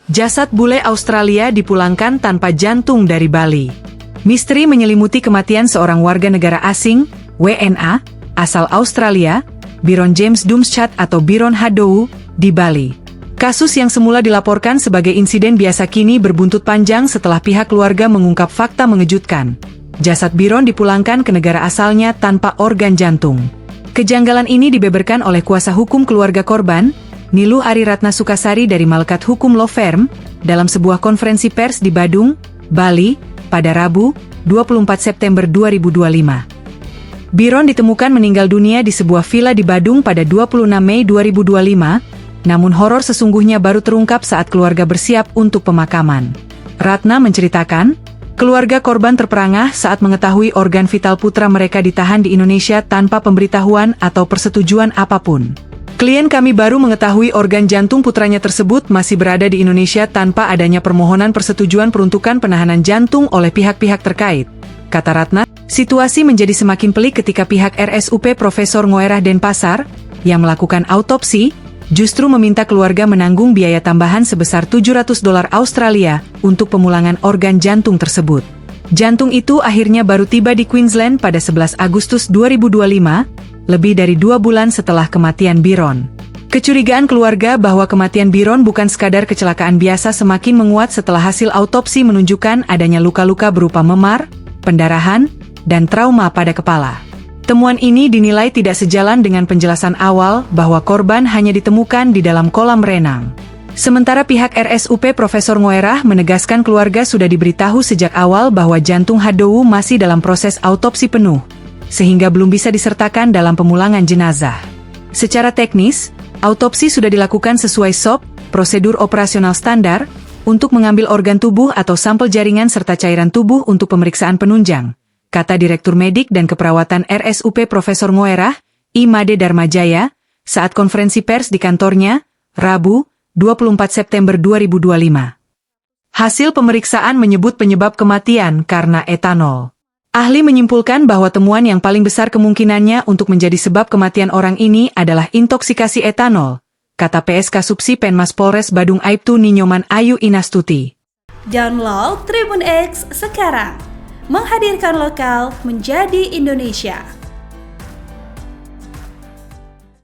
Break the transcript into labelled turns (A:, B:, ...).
A: Jasad bule Australia dipulangkan tanpa jantung dari Bali. Misteri menyelimuti kematian seorang warga negara asing, WNA, asal Australia, Byron James Dumschat atau Byron Hadow, di Bali. Kasus yang semula dilaporkan sebagai insiden biasa kini berbuntut panjang setelah pihak keluarga mengungkap fakta mengejutkan. Jasad Byron dipulangkan ke negara asalnya tanpa organ jantung. Kejanggalan ini dibeberkan oleh kuasa hukum keluarga korban, Niluh Ariratna Sukasari dari Malekat Hukum Law Firm, dalam sebuah konferensi pers di Badung, Bali, pada Rabu, 24 September 2025. Byron ditemukan meninggal dunia di sebuah villa di Badung pada 26 Mei 2025, namun horor sesungguhnya baru terungkap saat keluarga bersiap untuk pemakaman. Ratna menceritakan, keluarga korban terperangah saat mengetahui organ vital putra mereka ditahan di Indonesia tanpa pemberitahuan atau persetujuan apapun. Klien kami baru mengetahui organ jantung putranya tersebut masih berada di Indonesia tanpa adanya permohonan persetujuan peruntukan penahanan jantung oleh pihak-pihak terkait. Kata Ratna, situasi menjadi semakin pelik ketika pihak RSUP Profesor Ngoerah Denpasar, yang melakukan autopsi, justru meminta keluarga menanggung biaya tambahan sebesar $700 Australia untuk pemulangan organ jantung tersebut. Jantung itu akhirnya baru tiba di Queensland pada 11 Agustus 2025, lebih dari 2 bulan setelah kematian Byron. Kecurigaan keluarga bahwa kematian Byron bukan sekadar kecelakaan biasa semakin menguat setelah hasil autopsi menunjukkan adanya luka-luka berupa memar, pendarahan, dan trauma pada kepala. Temuan ini dinilai tidak sejalan dengan penjelasan awal bahwa korban hanya ditemukan di dalam kolam renang. Sementara pihak RSUP Profesor Ngoerah menegaskan keluarga sudah diberitahu sejak awal bahwa jantung Hadow masih dalam proses autopsi penuh, sehingga belum bisa disertakan dalam pemulangan jenazah. Secara teknis, autopsi sudah dilakukan sesuai SOP, prosedur operasional standar, untuk mengambil organ tubuh atau sampel jaringan serta cairan tubuh untuk pemeriksaan penunjang, kata Direktur Medik dan Keperawatan RSUP Profesor Ngoerah, Imade Darmajaya, saat konferensi pers di kantornya, Rabu, 24 September 2025. Hasil pemeriksaan menyebut penyebab kematian karena etanol. Ahli menyimpulkan bahwa temuan yang paling besar kemungkinannya untuk menjadi sebab kematian orang ini adalah intoksikasi etanol, kata PSK Subsi Penmas Polres Badung Aibtu Ninyoman Ayu Inastuti.
B: Download Tribun X sekarang, menghadirkan lokal menjadi Indonesia.